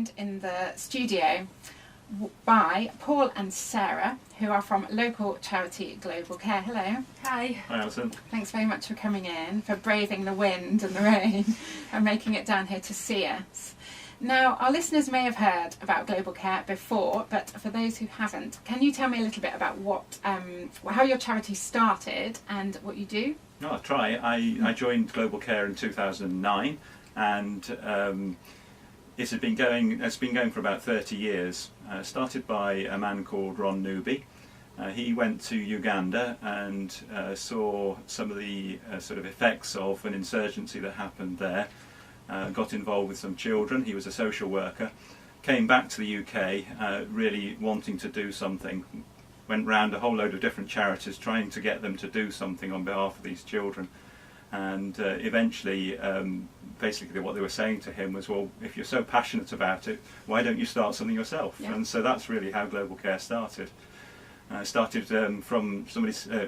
joined in the studio by Paul and Sara, who are from local charity Global Care. Hello. Hi. Hi, Alison. Thanks very much for coming in, for braving the wind and the rain and making it down here to see us. Now, our listeners may have heard about Global Care before, but for those who haven't, can you tell me a little bit about how your charity started and what you do? No, I'll try. I joined Global Care in 2009, and it's been going for about 30 years. Started by a man called Ron Newby. He went to Uganda and saw some of the sort of effects of an insurgency that happened there. Got involved with some children. He was a social worker. Came back to the UK, really wanting to do something. Went round a whole load of different charities trying to get them to do something on behalf of these children. And eventually, basically what they were saying to him was, well, if you're so passionate about it, why don't you start something yourself? Yeah. And so that's really how Global Care started. Started from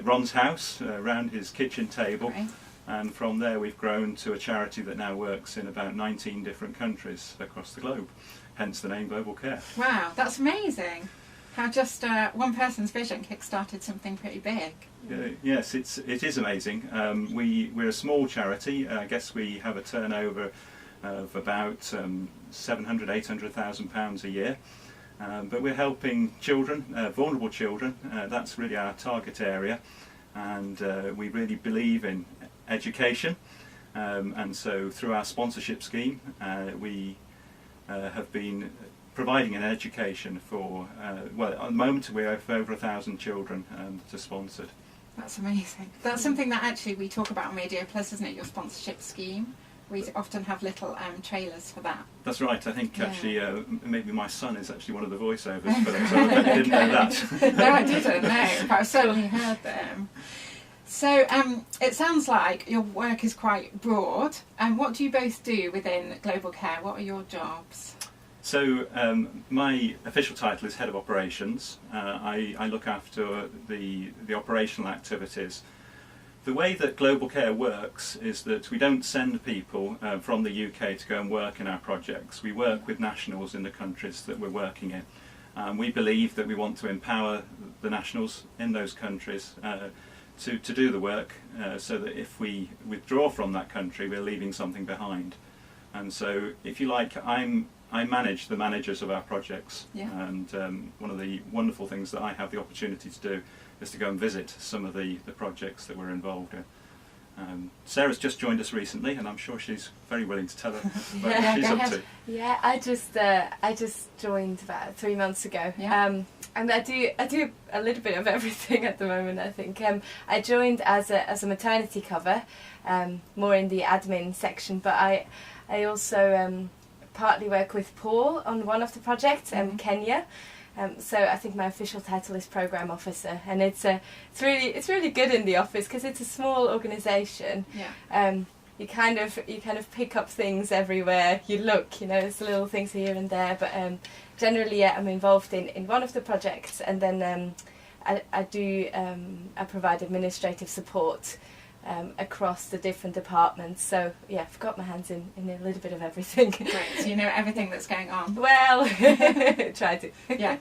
Ron's house, around his kitchen table. Right. And from there we've grown to a charity that now works in about 19 different countries across the globe, hence the name Global Care. Wow, that's amazing. How just one person's vision kick-started something pretty big. Yes, it is amazing. We're a small charity. I guess we have a turnover of about £700,000–800,000 a year. But we're helping children, vulnerable children. That's really our target area. And we really believe in education. And so through our sponsorship scheme, we have been providing an education for, well, at the moment we have over 1,000 children that are sponsored. That's amazing. That's something that actually we talk about on Radio Plus, isn't it, your sponsorship scheme? We often have little trailers for that. That's right. I think actually maybe my son is actually one of the voiceovers for it, so I didn't know that. No, I didn't, no, but I've certainly heard them. So it sounds like your work is quite broad. What do you both do within Global Care? What are your jobs? So my official title is Head of Operations. I look after the operational activities. The way that Global Care works is that we don't send people from the UK to go and work in our projects. We work with nationals in the countries that we're working in. We believe that we want to empower the nationals in those countries to do the work, so that if we withdraw from that country, we're leaving something behind. And so, if you like, I manage the managers of our projects, and one of the wonderful things that I have the opportunity to do is to go and visit some of the projects that we're involved in. Sarah's just joined us recently, and I'm sure she's very willing to tell us what she's up to. Yeah, I just joined about 3 months ago, and I do a little bit of everything at the moment. I think I joined as a maternity cover, more in the admin section, but I also partly work with Paul on one of the projects, Kenya. So I think my official title is Programme Officer, and it's really good in the office because it's a small organisation. Yeah. You kind of pick up things everywhere you look. There's little things here and there, but generally, I'm involved in one of the projects, and then I provide administrative support across the different departments. So yeah, I've got my hands in a little bit of everything. Great, so you know everything that's going on. Well, try to. Yeah.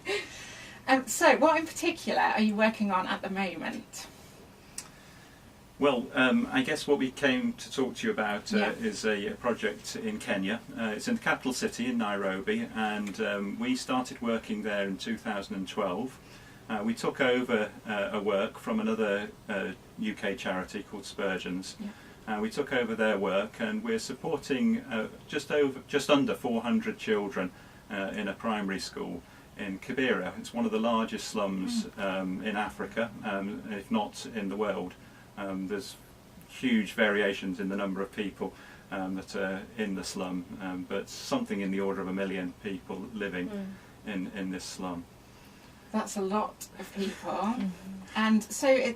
So what in particular are you working on at the moment? Well, I guess what we came to talk to you about is a project in Kenya. It's in the capital city in Nairobi, and we started working there in 2012. We took over a work from another UK charity called Spurgeon's. Yeah. We took over their work, and we're supporting just under 400 children in a primary school in Kibera. It's one of the largest slums in Africa, if not in the world. There's huge variations in the number of people that are in the slum, but something in the order of 1 million people living in this slum. That's a lot of people. And so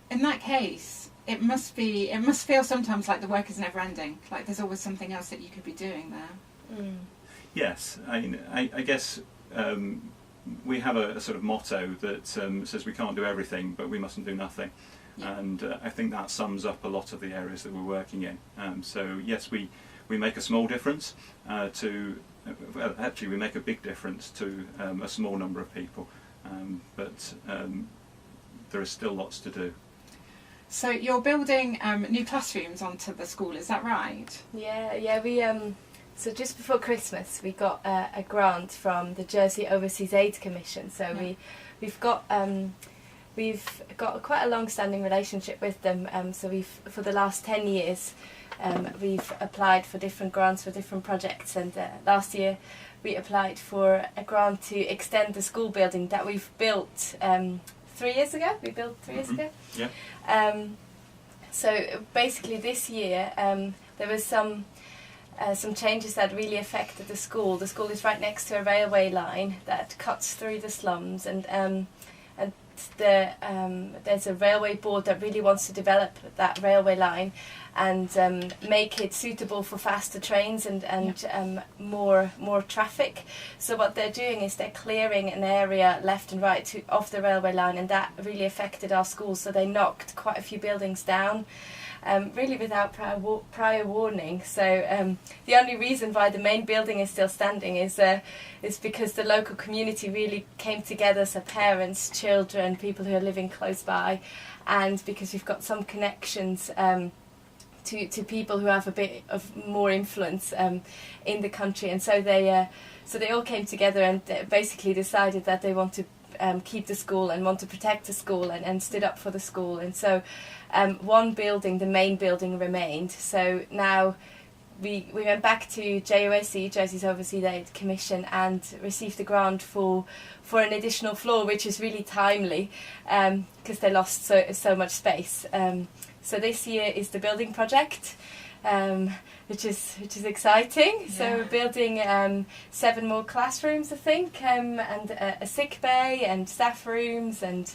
in that case, it must feel sometimes like the work is never ending, like there's always something else that you could be doing there. Yes, I guess we have a sort of motto that says we can't do everything, but we mustn't do nothing. Yeah. And I think that sums up a lot of the areas that we're working in. So yes, we make a small difference to well, actually we make a big difference to a small number of people, but there is still lots to do. So you're building new classrooms onto the school, is that right? Yeah. We so just before Christmas we got a grant from the Jersey Overseas Aid Commission. So we've got quite a long-standing relationship with them. So we've, for the last 10 years, we've applied for different grants for different projects, and last year we applied for a grant to extend the school building that we've built 3 years ago. We built 3 years ago. Yeah. So basically this year there was some changes that really affected the school. The school is right next to a railway line that cuts through the slums, and there's a railway board that really wants to develop that railway line and make it suitable for faster trains and more traffic. So what they're doing is they're clearing an area left and right off the railway line, and that really affected our school. So they knocked quite a few buildings down, really without prior warning. So the only reason why the main building is still standing is because the local community really came together, so parents, children, people who are living close by, and because we've got some connections to people who have a bit of more influence in the country, and so they all came together and basically decided that they want to keep the school and want to protect the school and stood up for the school. And so one building, the main building, remained. So now we went back to JOAC, Jersey's Overseas Aid Commission, and received a grant for an additional floor, which is really timely because they lost so much space. So this year is the building project, which is exciting. Yeah. So we're building 7 more classrooms, I think, and a sick bay and staff rooms and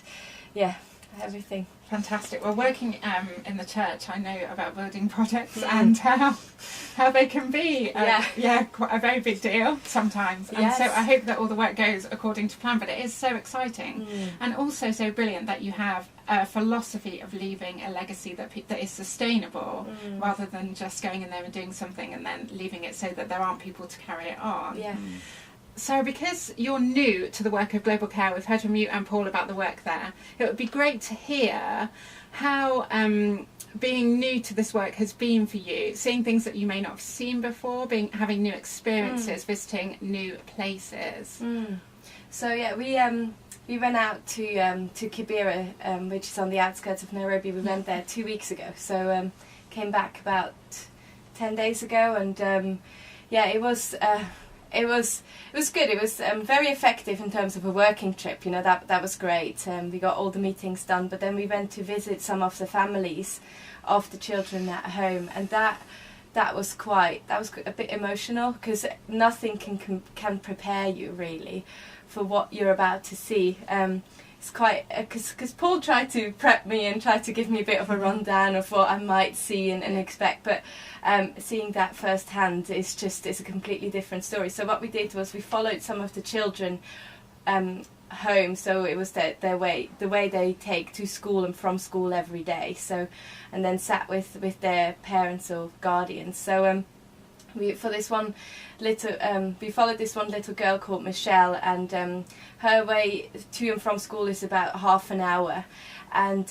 everything. Fantastic. Well, working in the church, I know about building projects and how they can be quite a very big deal sometimes. And so I hope that all the work goes according to plan, but it is so exciting and also so brilliant that you have a philosophy of leaving a legacy that is sustainable rather than just going in there and doing something and then leaving it so that there aren't people to carry it on. Yeah. So because you're new to the work of Global Care, we've heard from you and Paul about the work there. It would be great to hear how being new to this work has been for you, seeing things that you may not have seen before, having new experiences, visiting new places. So we went out to Kibera, which is on the outskirts of Nairobi. We went there 2 weeks ago. So came back about 10 days ago, and it was good. It was very effective in terms of a working trip. You know, that was great. We got all the meetings done, but then we went to visit some of the families of the children at home, and that was a bit emotional because nothing can prepare you really for what you're about to see. It's quite because Paul tried to prep me and tried to give me a bit of a rundown of what I might see and expect, but seeing that firsthand is a completely different story. So what we did was we followed some of the children home, so it was the way they take to school and from school every day. So, and then sat with their parents or guardians. So we followed this one little girl called Michelle, and her way to and from school is about half an hour, and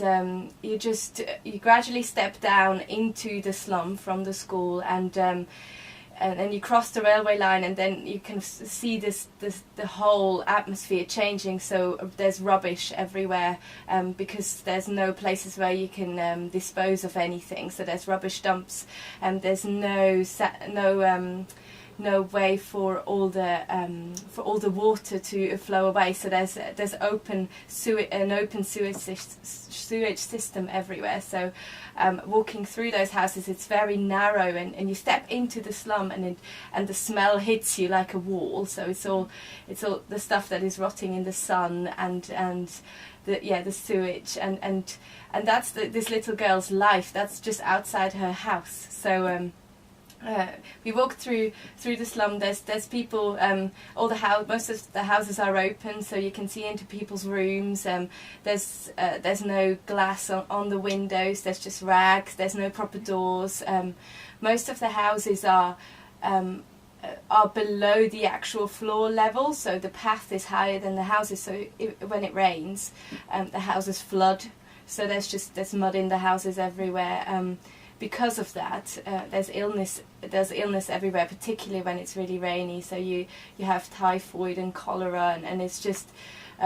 you gradually step down into the slum from the school, and then you cross the railway line, and then you can see the whole atmosphere changing. So there's rubbish everywhere because there's no places where you can dispose of anything. So there's rubbish dumps, and there's no way for all the water to flow away. So there's an open sewage system everywhere. So walking through those houses, it's very narrow, and you step into the slum, and the smell hits you like a wall. So it's all the stuff that is rotting in the sun, and the sewage, and that's this little girl's life. That's just outside her house. So we walked through the slum. There's people. Most of the houses are open, so you can see into people's rooms. There's no glass on the windows. There's just rags. There's no proper doors. Most of the houses are are below the actual floor level, so the path is higher than the houses, so when it rains the houses flood, so there's mud in the houses everywhere. Because of that, there's illness everywhere, particularly when it's really rainy, so you have typhoid and cholera, and it's just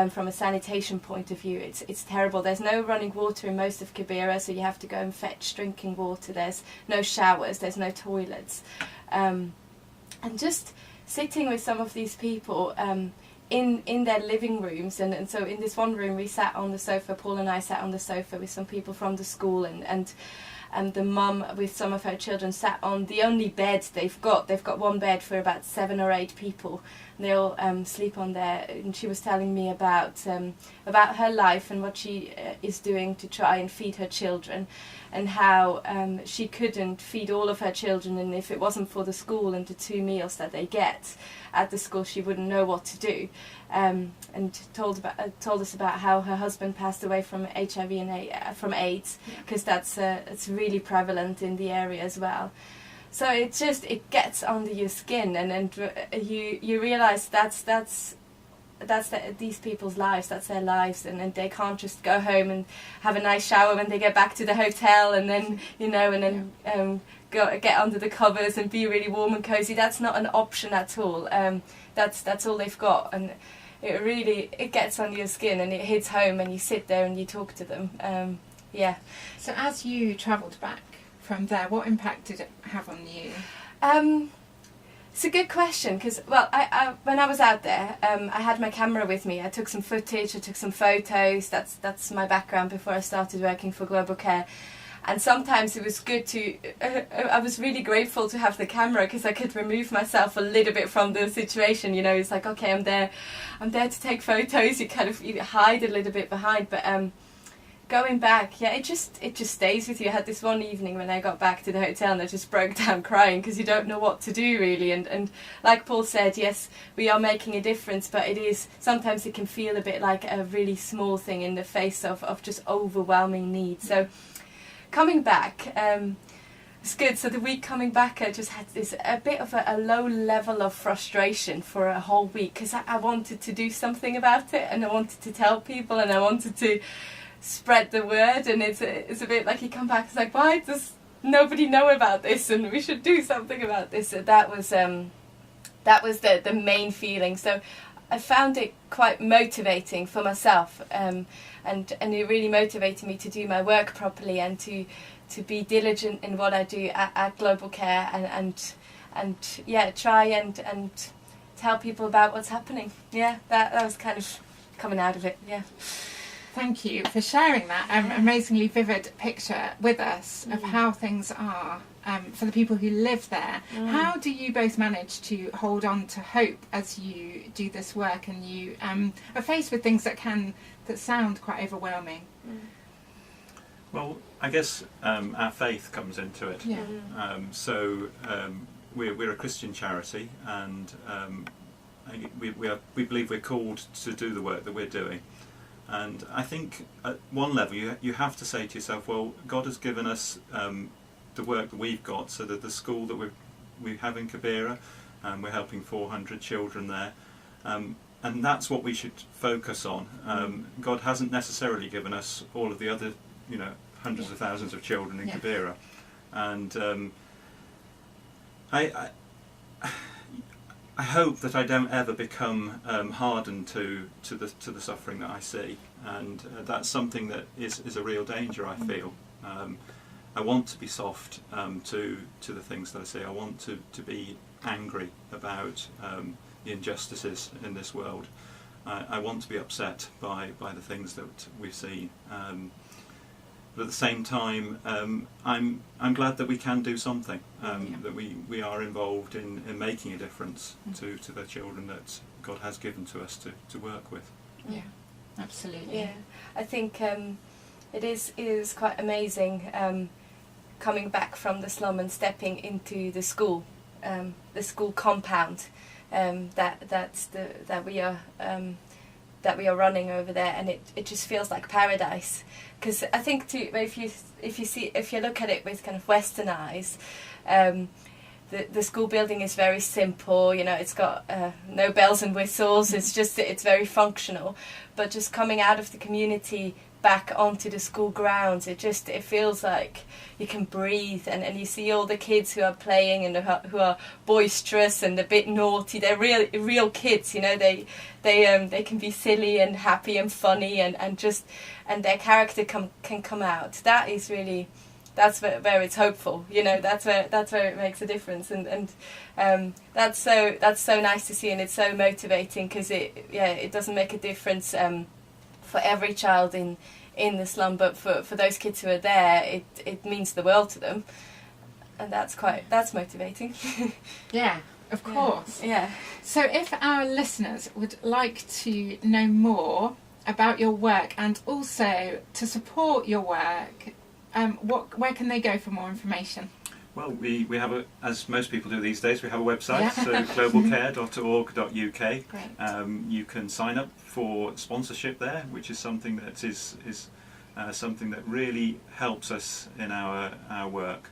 from a sanitation point of view, it's terrible. There's no running water in most of Kibera, so you have to go and fetch drinking water. There's no showers, there's no toilets. And just sitting with some of these people in their living rooms, and so in this one room we sat on the sofa, Paul and I sat on the sofa with some people from the school, and the mum with some of her children sat on the only bed they've got. They've got one bed for about 7 or 8 people. And they all sleep on there. And she was telling me about her life and what she is doing to try and feed her children, and how she couldn't feed all of her children, and if it wasn't for the school and the 2 meals that they get at the school, she wouldn't know what to do. And told us about how her husband passed away from HIV and from AIDS, because it's really prevalent in the area as well. So it gets under your skin, and you realise that's these people's lives, that's their lives, and they can't just go home and have a nice shower when they get back to the hotel, and then go get under the covers and be really warm and cosy. That's not an option at all. That's all they've got, and it gets under your skin, and it hits home, and you sit there and you talk to them. So as you travelled back from there, what impact did it have on you? It's a good question, because I when I was out there, I had my camera with me. I took some footage, I took some photos. That's my background before I started working for Global Care. And sometimes it was good to, I was really grateful to have the camera, because I could remove myself a little bit from the situation. It's like, okay, I'm there to take photos. You kind of hide a little bit behind, but going back, it just stays with you. I had this one evening when I got back to the hotel, and I just broke down crying, because you don't know what to do really. And like Paul said, yes, we are making a difference, but sometimes it can feel a bit like a really small thing in the face of just overwhelming need. So coming back, it's good. So the week coming back, I just had a bit of a low level of frustration for a whole week, because I wanted to do something about it, and I wanted to tell people, and I wanted to spread the word. And it's a bit like you come back, it's like, why does nobody know about this, and we should do something about this. So that was the main feeling. So I found it quite motivating for myself, and it really motivated me to do my work properly, and to be diligent in what I do at Global Care, and try and tell people about what's happening. That was kind of coming out of it. Thank you for sharing that amazingly vivid picture with us of how things are for the people who live there. How do you both manage to hold on to hope as you do this work, and you are faced with things that sound quite overwhelming? Well, I guess our faith comes into it. We're a Christian charity, and we believe we're called to do the work that we're doing. And I think at one level you have to say to yourself, well, God has given us the work that we've got, so that the school that we have in Kibera, we're helping 400 children there, and that's what we should focus on. God hasn't necessarily given us all of the other, hundreds of thousands of children in Kibera, and I hope that I don't ever become hardened to the suffering that I see, and that's something that is a real danger, I feel. I want to be soft to the things that I see. I want to be angry about the injustices in this world. I want to be upset by the things that we've seen. But at the same time, I'm glad that we can do something, that we are involved in making a difference to the children that God has given to us to work with. Yeah, absolutely. Yeah, I think it is quite amazing coming back from the slum and stepping into the school compound that we are running over there, and it just feels like paradise. Because I think too, if you look at it with kind of Western eyes, the school building is very simple. You know, it's got no bells and whistles. It's very functional. But just coming out of the community back onto the school grounds, it feels like you can breathe, and you see all the kids who are playing and who are boisterous and a bit naughty. They're real kids, you know. They can be silly and happy and funny, and their character can come out. That is really, that's where it's hopeful, you know. That's where it makes a difference, and that's so nice to see, and it's so motivating, because it doesn't make a difference for every child in the slum, but for those kids who are there, it means the world to them, and that's motivating. Yeah, of course. Yeah. So if our listeners would like to know more about your work and also to support your work, where can they go for more information? Well, we have as most people do these days, we have a website, so globalcare.org.uk. Great. You can sign up for sponsorship there, which is something that is something that really helps us in our work.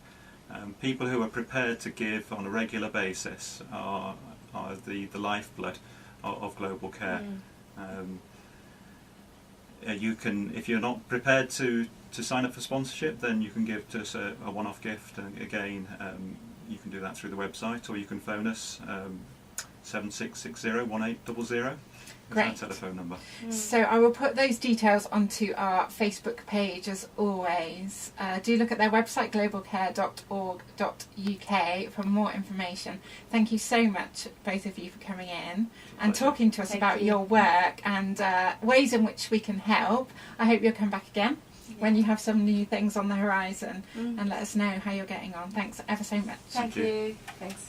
People who are prepared to give on a regular basis are the lifeblood of Global Care. You can, if you're not prepared to sign up for sponsorship, then you can give to us a one-off gift, and again, you can do that through the website, or you can phone us 7660 1800. Great. Our telephone number. So I will put those details onto our Facebook page as always. Do look at their website, globalcare.org.uk, for more information. Thank you so much, both of you, for coming in and talking to us about your work and ways in which we can help. I hope you'll come back again when you have some new things on the horizon and let us know how you're getting on. Thanks ever so much. Thank you. Thanks.